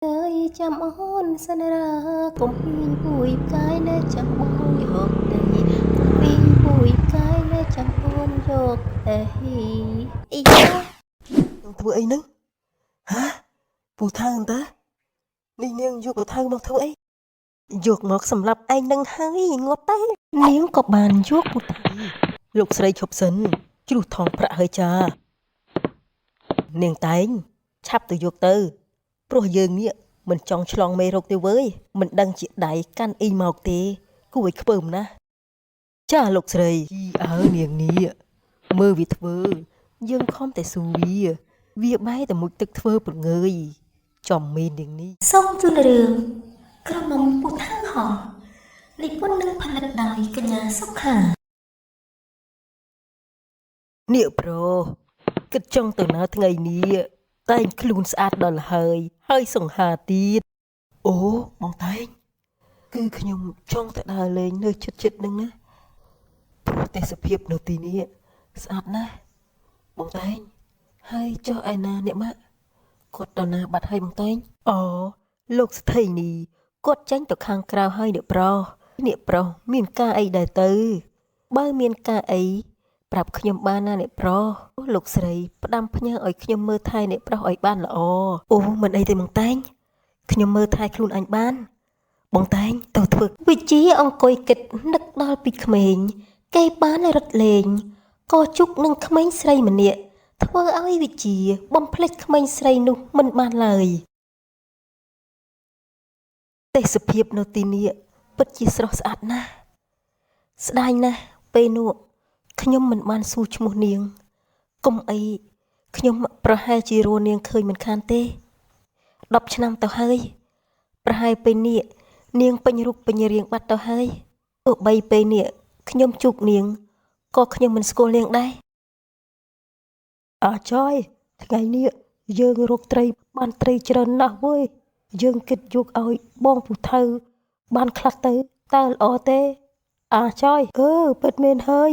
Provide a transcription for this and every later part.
ơi chăm ôn sân ra công viên bụi cái nơi chăm ôn dọc đầy công viên bụi cái nơi chăm ôn dọc đầy ý daធ្វើអីហ្នឹងហាពូថៅតើនេះនាងយកពូថៅមកធ្វើអីយកមកសម្រាប់ឯងនឹងហើយងាប់តែនាងក៏បានយកពូថៅលោកស្រីឈប់សិនជ្រុះថងប្រាក់ហើយចានាងតែងឆាប់ទៅយកទៅព្រោះយើងនេះមិនចង់ឆ្លងមេរោគទេវើយមិនដឹងជាដៃកាន់អីមកទេគួរឲ្យខ្ពើមណាស់ចាលោកស្រីជីអើនាងនេះមើលវាធ្វើយើងខំតែស៊ូវាបែរតែមុជទឹកធ្វើប្រងើយចំមេនាងនេះ សូមជូនរឿងក្រមុំពុទ្ធហោនិពន្ធនិងផលិតដោយកញ្ញាសុខានាកប្រុសគិតចង់ទៅណាថ្ងៃនេះតែងខ្លួនស្អាតដល់ហើយសង្ហាទៀតអូបងតែងគឺខ្ញុំចង់ទៅដើរលេងនៅជិតនឹងណាព្រោះទេសភាពនៅទីនេះស្អាតណាស់បងតែងហើយចុះឯណាអ្នកម៉ាក់គាត់ដល់ណាបាត់ហើយបងតែងអូលោកស្ថេនីគាត់ចាញ់ទៅខាងក្រៅហើយអ្នកប្រុសមានការអីដែរទៅបើមានការអីប្រាប់ខ្ញុំបានណាអ្នកប្រុសលោកស្រីផ្ដាំផ្ញើឲ្យខ្ញុំមើលថែអ្នកប្រុសឲ្យបានល្អអូមិនអីទេបងតែងខ្ញុំមើលថែខ្លួនអញបានបងតែងទៅធ្វើវិជាអង្គុយគិតនឹកដល់ពីក្មេងគេបានរត់លេងក៏ជុកនឹងក្មេងស្រីម្នាក់ធ្វើឲ្យវិជាបំភ្លេចក្មេងស្រីនោះមិនបានឡើយទេសភាពនៅទីនេះពិតជាស្រស់ស្អាតណាស់ស្ដាយណាស់ពេលនោះខ្ញុំមិនបានសួរឈ្មោះនាងកុំអីខ្ញុំប្រហែលជារស់នាងឃើញមិនខានទេ10ឆ្នាំទៅហើយប្រហែលពេលនេះនាងពេញរូបពេញរាងបាត់ទៅហើយទោះបីពេលនេះខ្ញុំជួបនាងក៏ខ្ញុំមិនស្គាល់នាងដែរអាចយថ្ងៃនេះយើងរកត្រីបានត្រីច្រើនណាស់វើយយើងគិតយកឲ្យបងពូថៅបានខ្លះទៅតើល្អទេអាចយពិតមែនហើយ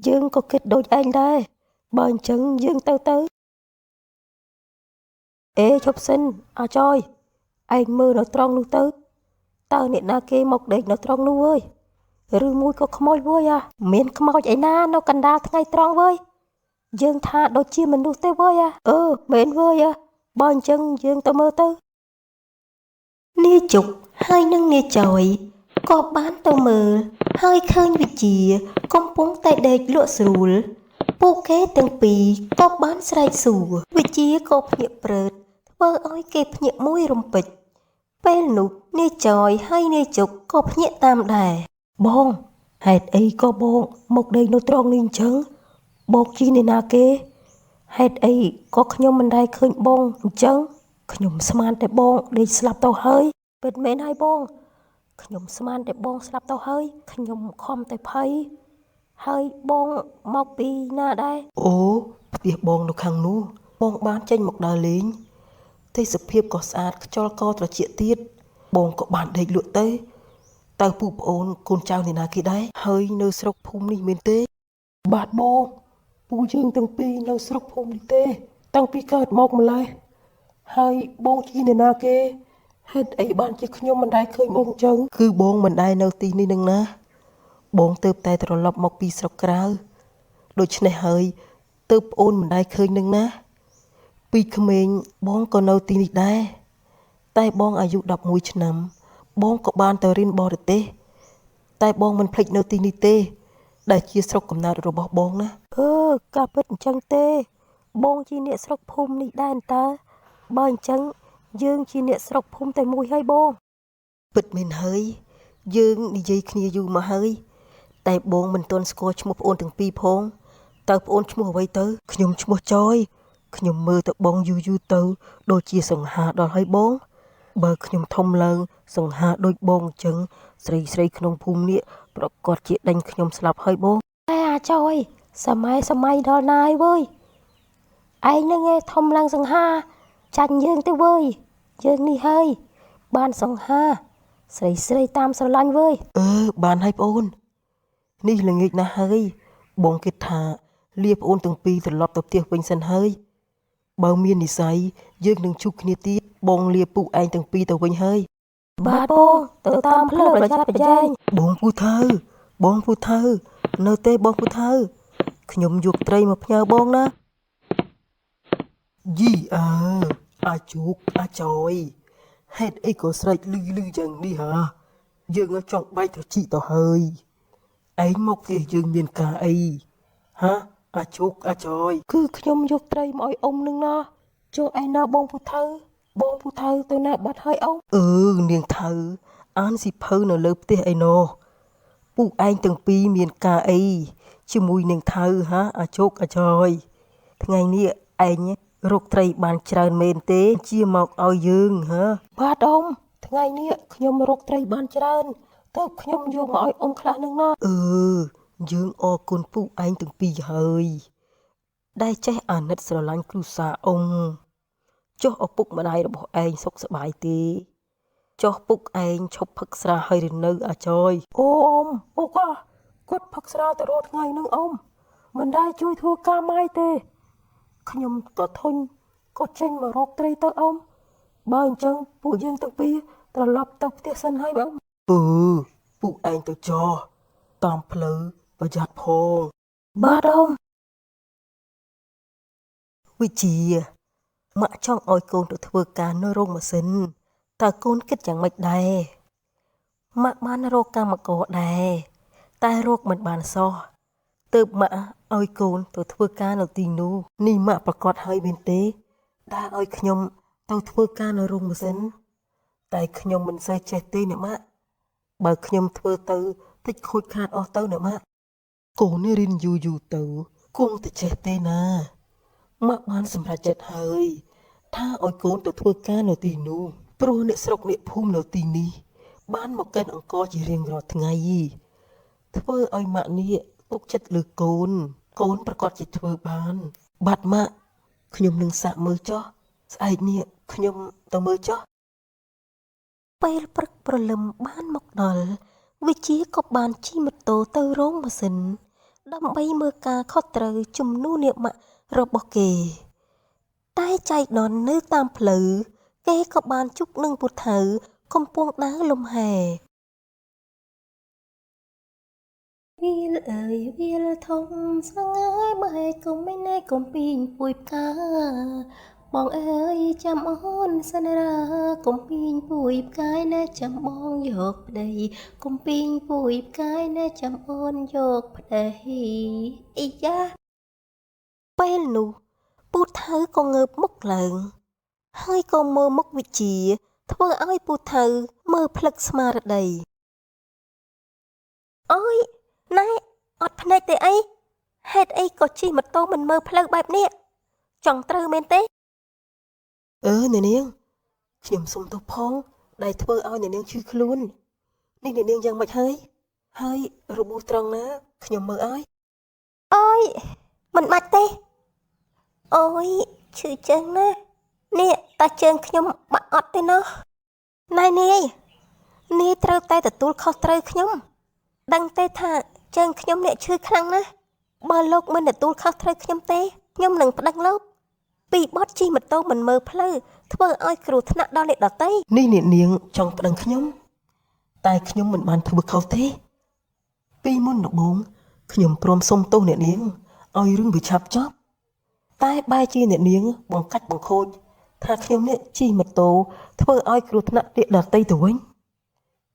យើងក៏គិតដូចឯងដែរបើអញ្ចឹងយើងទៅអេឈប់សិនអាចយឯងមើលនៅត្រង់នោះទៅតើអ្នកណាគេមកដេកនៅត្រង់នោះវើយឬមួយក៏ខ្មោចវើយមានខ្មោចឯណានៅកណ្ដាលថ្ងៃត្រង់វើយយើងថាដូចជាមនុស្សទេវើយមែនវើយបើអញ្ចឹងយើងទៅមើលទៅនាយជុកហើយនឹងនាយចយក៏បានទៅមើលហើយឃើញវិជាកំពុងតែដេកលក់ស្រួលពួកគេទាំងពីរក៏បានស្រែកសួរវិជាក៏ភ្ញាក់ព្រឺតធ្វើឲ្យគេភ្ញាក់មួយរំពេចពេលនោះនាយចយហើយនាយជុកក៏ភ្ញាក់តាមដែរបងហេតុអីក៏បងមកដេកនៅត្រង់នេះអញ្ចឹងបងជាអ្នកណាគេហេតុអីក៏ខ្ញុំមិនដែលឃើញបងអញ្ចឹងខ្ញុំស្មានតែបងដេកស្លាប់ទៅហើយពិតមែនហើយបងខ្ញុំស្មានតែបងស្លាប់ទៅហើយខ្ញុំខំតែភ័យហើយបងមកពីណាដែរអូផ្ទះបងនៅខាងនោះបងបានចេញមកដើរលេងទេសភាពក៏ស្អាតខ្យល់ក៏ត្រជាក់ទៀតបងក៏បានដេកលក់ទៅតើពូប្អូនកូនចៅអ្នកណាគេដែរហើយនៅស្រុកភូមិនេះមែនទេបាទបងពូយើងទាំងពីរនៅស្រុកភូមិនេះទេតាំងពីកើតមកម្ល៉េះហើយបងជាអ្នកណាគេហេតុអីបានជាខ្ញុំមិនដែលឃើញបងអញ្ចឹងគឺបងមិនដែលនៅទីនេះនឹងណាបងទៅតែត្រឡប់មកពីស្រុកក្រៅដូច្នេះហើយទៅប្អូនមិនដែលឃើញនឹងណាពីក្មេងបងក៏នៅទីនេះដែរតែបងអាយុ11ឆ្នាំបងក៏បានទៅរៀនបរទេសតែបងមិនភ្លេចនៅទីនេះទេដែលជាស្រុកកំណើតរបស់បងណាការពិតអញ្ចឹងទេបងជាអ្នកស្រុកភូមិនេះដែរតើបើអញ្ចឹងយើងជាអ្នកស្រុកភូមិតែមួយហើយបងពិតមែនហើយយើងនិយាយគ្នាយូរមកហើយតែបងមិនទាន់ស្គាល់ឈ្មោះប្អូនទាំងពីរផងតើប្អូនឈ្មោះអ្វីទៅខ្ញុំឈ្មោះចយខ្ញុំមើលទៅបងយូរទៅដូចជាសង្ហាដល់ហើយបងបើខ្ញុំធំឡើងសង្ហាដូចបងអញ្ចឹងស្រីក្នុងភូមិនេះប្រកាសជាដេញខ្ញុំស្លាប់ហើយបងតែអាចយសម័យដល់ណាយវើយឯងនឹងឯងធំឡើងសង្ហាចាញ់យើងទៅវើយយើងនេះហើយបានសង្ហាស្រីតាមស្រឡាញ់វើយបានហើយប្អូននេះល្ងាចណាស់ហើយបងគិតថាលាប្អូនទាំងពីរត្រឡប់ទៅផ្ទះវិញសិនហើយបើមាននិស្ស័យយើងនឹងជួបគ្នាទៀត បងលាពួកឯងទាំងពីរទៅវិញហើយ បាទបងទៅតាមផ្លូវប្រយ័ត្នប្រយែង បងពូថៅនៅទេបងពូថៅខ្ញុំយកត្រីមកផ្ញើបងណាយីអាចជោគអាចយហេតុអីក៏ស្រែកលឺយ៉ាងនេះហ่าយើងចង់បែកត្រជីកទៅហើយឯងមកផ្ទះយើងមានការអីហាអាចជោគអាចយ គឺខ្ញុំយកត្រីមកឲ្យអ៊ំនឹងណាចុះឯណាបងពូថៅទៅណាបាត់ហើយអ៊ំ នាងថៅអានសិភៅនៅលើផ្ទះឯណោះពួកឯងទាំងពីរមានការអីជាមួយនាងថៅហាអាចោគអាចយថ្ងៃនេះឯងរកត្រីបានច្រើនមែនទេជាមកឲ្យយើងហា បាទអ៊ំថ្ងៃនេះខ្ញុំរកត្រីបានច្រើនទើបខ្ញុំយកមកឲ្យអ៊ំខ្លះនឹងណា យើងអរគុណពួកឯងទាំងពីរហើយដែលចេះអាណិតស្រឡាញ់គ្រួសារអ៊ំចុះឪពុកម្ដាយរបស់ឯងសុខសប្បាយទេចុះពុកឯងឈប់ផឹកស្រាហើយឬនៅអាចយ អូអ៊ំពុកគាត់ផឹកស្រាទៅរាល់ថ្ងៃនឹងអ៊ំមិនដែលជួយធ្វើការម៉ាយទេខ្ញុំក៏ធុញក៏ចេញមករកត្រីទៅអ៊ំបើអញ្ចឹងពួកយើងទាំងពីរត្រឡប់ទៅផ្ទះសិនហើយអ៊ំ ពួកឯងទៅចោតាមផ្លូវប្រយ័ត្នផង បាទអ៊ំ វិជាម៉ាក់ចង់ឲ្យកូនទៅធ្វើការនៅរោងម៉ាស៊ីនតើកូនគិតយ៉ាងម៉េចដែរម៉ាក់បានរកកម្មករដែរតែរកមិនបានសោះទើបម៉ាក់ឲ្យកូនទៅធ្វើការនៅទីនោះនេះម៉ាក់ប្រកាសហើយមែនទេដែលឲ្យខ្ញុំទៅធ្វើការនៅរោងម៉ាស៊ីនតែខ្ញុំមិនសូវចេះទេអ្នកម៉ាក់បើខ្ញុំធ្វើទៅតិចខូចខាតអស់ទៅអ្នកម៉ាក់កូននេះរៀនយូរទៅគង់តែចេះទេណាម៉ាក់បានសម្រេចចិត្តហើយថាឲ្យកូនទៅធ្វើការនៅទីនោះព្រោះអ្នកស្រុកអ្នកភូមិនៅទីនេះបានមកកិនអង្គរជារៀងរាល់ថ្ងៃធ្វើឲ្យម៉ាក់នេះទុកចិត្តលើកូនប្រកាសជាធ្វើបានបាទម៉ាក់ខ្ញុំនឹងសាកមើលចុះស្អែកនេះខ្ញុំទៅមើលចុះ ពេលព្រឹកព្រលឹមបានមកដល់វិជាក៏បានជិះម៉ូតូទៅរោងម៉ាស៊ីនដើម្បីមើលការខុសត្រូវជំនួសនាម៉ាក់របស់គេតែចៃដន្យនៅតាមផ្លូវគេក៏បានជួបនឹងពូថៅកំពុងដើរលំហែវាលអើយវាលធំស្ងើយបែកគុំមិនណែកំពីងពួយផ្កាបងអើយចាំអូនសន្យាកំពីងពួយផ្កាយណែចាំបងយកប្តីកំពីងពួយផ្កាយណែចាំអូនយកប្តីអីយ៉ាពេលនោះពូថៅក៏ងើបមុខឡើងហើយក៏មើលមុខវិជាធ្វើឲ្យពូថៅមើលផ្លឹកស្មារតីអើយណែអត់ភ្នែកទេអីហេតុអីក៏ជិះម៉ូតូមិនមើលផ្លូវបែបនេះចង់ត្រូវមែនទេ អ្នកនាងខ្ញុំសុំទោសផងដែលធ្វើឲ្យអ្នកនាងឈឺខ្លួននេះអ្នកនាងយ៉ាងម៉េចហើយរបួសត្រង់ណាខ្ញុំមើលឲ្យ អើយមិនបាច់ទេអូយឈឺជើងណាស់នេះតាជើងខ្ញុំបាក់អត់ទេណោះណែនាយត្រូវតែទទួលខុសត្រូវខ្ញុំដឹងទេថាជើងខ្ញុំនេះឈឺខ្លាំងណាស់បើលោកមិនទទួលខុសត្រូវខ្ញុំទេខ្ញុំនឹងប្តឹងលោកពីបទជិះម៉ូតូមិនមើលផ្លូវធ្វើឲ្យគ្រោះថ្នាក់ដល់អ្នកដទៃ នេះអ្នកនាងចង់ប្តឹងខ្ញុំតែខ្ញុំមិនបានធ្វើខុសទេពីមុនដំបូងខ្ញុំព្រមសុំទោសអ្នកនាងឲ្យរឿងវាឆាប់ចប់តែបែរជាអ្នកនាងបង្កាច់បង្ខូចថាខ្ញុំនេះជិះម៉ូតូធ្វើឲ្យគ្រោះថ្នាក់អ្នកដទៃទៅវិញ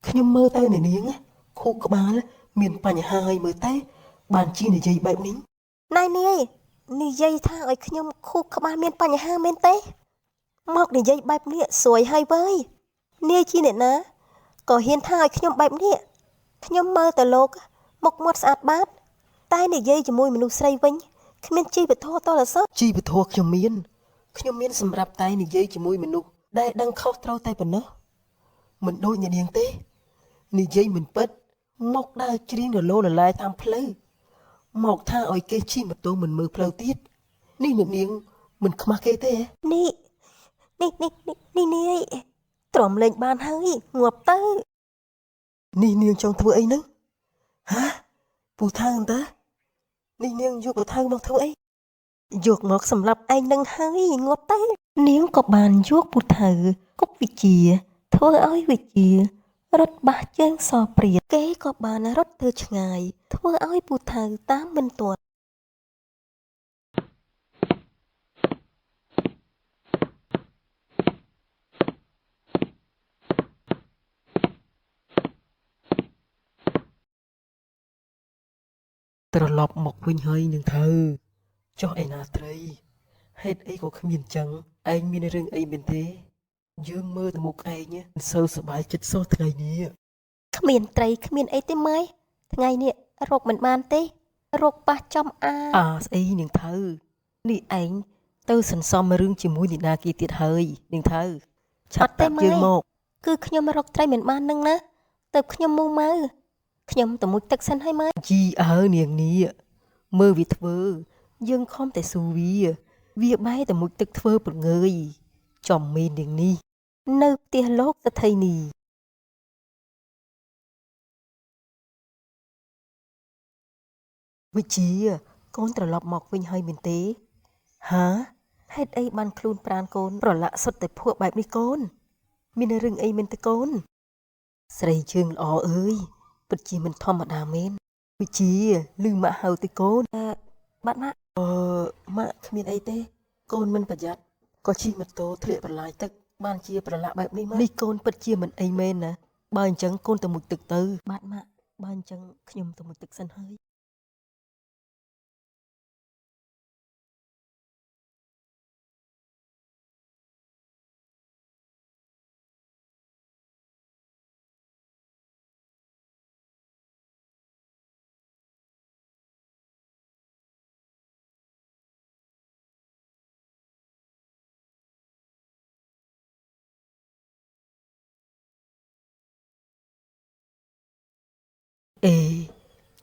ខ្ញុំមើលទៅអ្នកនាងខួរក្បាលមានបញ្ហាហើយមើលទៅបានជានិយាយបែបនេះ ណែនាយនិយាយថាឲ្យខ្ញុំខួរក្បាលមានបញ្ហាមែនទេមកនិយាយបែបនេះស្រួយហើយវើយនាយជាអ្នកណាក៏ហ៊ានថាឲ្យខ្ញុំបែបនេះខ្ញុំមើលទៅលោកមុខមាត់ស្អាតបាតតែនិយាយជាមួយមនុស្សស្រីវិញគ្មានជីវធម៌តលសោះ ជីវធម៌ខ្ញុំមានសម្រាប់តែនិយាយជាមួយមនុស្សដែលដឹងខុសត្រូវតែប៉ុណ្ណោះមិនដូចអ្នកនាងទេនិយាយមិនពិតមកដើរច្រៀងរលោលឡាយតាមផ្លូវមកថាឲ្យគេជិះម៉ូតូមិនមើលផ្លូវទៀតនេះអ្នកនាងមិនខ្មាស់គេទេ នេះនាយទ្រាំលេងបានហើយងាប់ទៅ នេះនាងចង់ធ្វើអីហ្នឹងហាពូថៅតើនេះនាងយកពូថៅមកធ្វើអី យកមកសម្រាប់ឯងនឹងហើយងាប់ទេ នាងក៏បានយកពូថៅគប់វិជាធ្វើឲ្យវិជារត់បះជើងសព្រាតគេក៏បានរត់ទៅឆ្ងាយធ្វើឲ្យពូថៅតាមមិនទាន់ ត្រឡប់មកវិញហើយនឹងទៅចុះឯណាត្រីហេតុអីក៏គ្មានចឹងឯងមានរឿងអីមែនទេយើងមើលទៅមុខឯងមិនសូវសប្បាយចិត្តសោះថ្ងៃនេះ គ្មានត្រីគ្មានអីទេម៉ែថ្ងៃនេះរកមិនបានទេរកប៉ះចំអា ស្អីនាងថៅនេះឯងទៅសន្សំរឿងជាមួយនីណាគេទៀតហើយនាងថៅឆាប់តាប់យើងមក គឺខ្ញុំរកត្រីមិនបាននឹងណាទៅខ្ញុំមូម៉ៅខ្ញុំទៅមុជទឹកសិនហើយម៉ែ ជីនាងនេះមើលវាធ្វើយើងខំតែស៊ូវាបែរតែមុជទឹកធ្វើប្រងើយចំមេនាងនេះ នៅផ្ទះលោកសថីនី វិជាកូនត្រឡប់មកវិញហើយមែនទេហាហេតុអីបានខ្លួនប្រានកូនប្រឡាក់សុទ្ធតែភក់បែបនេះកូនមានរឿងអីមែនទេកូនស្រីជើងល្អអើយពិតជាមិនធម្មតាមែនវិជាឮម៉ាក់ហៅទៅកូន បាទម៉ាក់ ម៉ាក់គ្មានអីទេកូនមិនប្រយ័ត្នក៏ជិះម៉ូតូធ្លាក់ប្រឡាយទឹកបានជាប្រឡាក់បែបនេះម៉ាក់នេះកូនពិតជាមិនអីមែនណាបើអញ្ចឹងកូនទៅមុជទឹកទៅ បាទម៉ាក់ បើអញ្ចឹងខ្ញុំទៅមុជទឹកសិនហើយ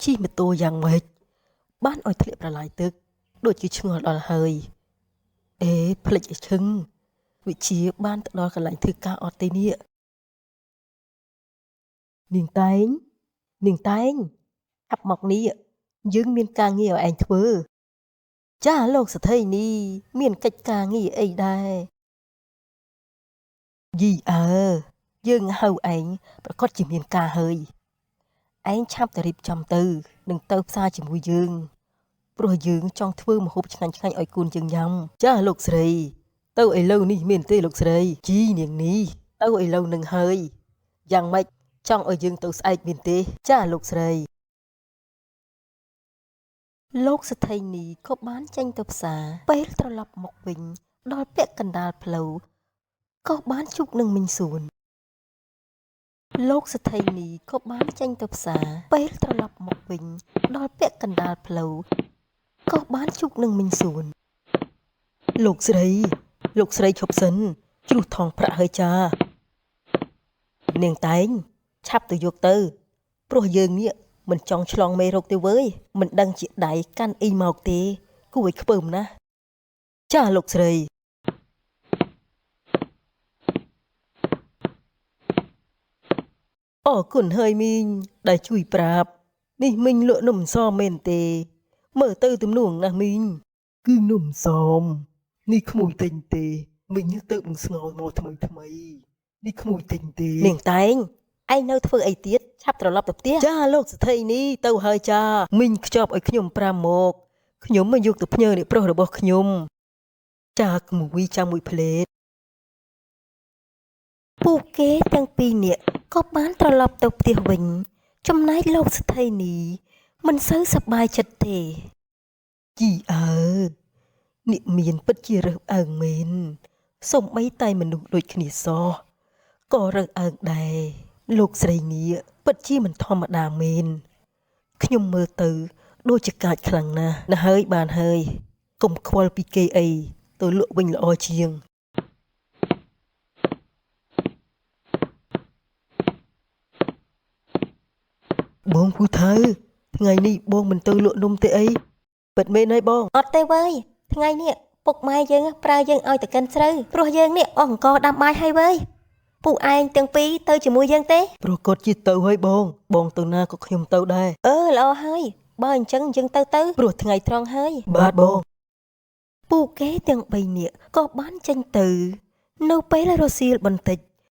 ជិះម៉ូតូយ៉ាងម៉េចបានឲ្យធ្លាក់ប្រឡាយទឹកដូចជាឆ្ងល់ដល់ហើយភ្លេចឲ្យឈឹងវិជាបានទៅដល់កន្លែងធ្វើការអត់ទេនេះនាងតែងឆាប់មកនេះយើងមានការងារឲ្យឯងធ្វើចាលោកសថីនេះមានកិច្ចការងារអីដែរយីយើងហៅឯងប្រកាសជាមានការហើយឯងឆាប់ទៅរៀបចំទៅនឹងទៅផ្សារជាមួយយើងព្រោះយើងចង់ធ្វើម្ហូបឆ្ងាញ់ៗឲ្យកូនយើងញ៉ាំចាលោកស្រីទៅឥឡូវនេះមានទេលោកស្រីជីនាងនេះទៅឥឡូវនឹងហើយយ៉ាងម៉េចចង់ឲ្យយើងទៅស្អែកមានទេចាលោកស្រី លោកសថីនីក៏បានចេញទៅផ្សារពេលត្រឡប់មកវិញដល់ពាក់កណ្ដាលផ្លូវក៏បានជួបនឹងមីងសួនលោកសថីនីក៏បានចេញទៅផ្សារពេលត្រឡប់មកវិញដល់ពាក់កណ្ដាលផ្លូវក៏បានជួបនឹងមីងសួន លោកស្រីឈប់សិនជ្រុះថងប្រាក់ហើយចានាងតែងឆាប់ទៅយកទៅព្រោះយើងនេះមិនចង់ឆ្លងមេរោគទេវើយមិនដឹងជាដៃកាន់អីមកទេគួរឲ្យខ្ពើមណាស់ចាលោកស្រីអរគុណហើយមីងដែលជួយប្រាប់នេះមីងលក់នំសមមែនទេមើលទៅទំនួងណាស់មីងគឺនំសមនេះក្មួយទិញទេមីងទៅនឹងស្ងោរមកថ្មីនេះក្មួយទិញទេនាងតែងឯងនៅធ្វើអីទៀតឆាប់ត្រឡប់ទៅផ្ទះចាលោកសថីនេះទៅហើយចាមីងខ្ចប់ឲ្យខ្ញុំ5មកខ្ញុំមកយកទៅផ្ញើអ្នកប្រុសរបស់ខ្ញុំចាក្មួយចាំមួយផ្លេត ពួកគេទាំងពីរនាក់ក៏បានត្រឡប់ទៅផ្ទះវិញចំណែកលោកសថីនីមិនសូវសប្បាយចិត្តទេ ជីនេះមានពិតជារើសអើងមែនសូម្បីតែមនុស្សដូចគ្នាសោះក៏រើសអើងដែរលោកស្រីនេះពិតជាមិនធម្មតាមែនខ្ញុំមើលទៅដូចជាកាចខ្លាំងណាស់ហើយបានហើយកុំខ្វល់ពីគេអីទៅលក់វិញល្អជាងបងពូថៅថ្ងៃនេះបងមិនទៅលក់នំទេអីពិតមែនហើយបង អត់ទេវើយថ្ងៃនេះពុកម៉ែយើងប្រើយើងឲ្យទៅកិនស្រូវព្រោះយើងនេះអស់អង្គដាំបាយហើយវើយពួកឯងទាំងពីរទៅជាមួយយើងទេ ប្រកាសជាទៅហើយបងទៅណាក៏ខ្ញុំទៅដែរ ល្អហើយបើអញ្ចឹងយើងទៅព្រោះថ្ងៃត្រង់ហើយ បាទបង ពួកគេទាំង3នាក់ក៏បានចេញទៅនៅពេលរសៀលបន្តិច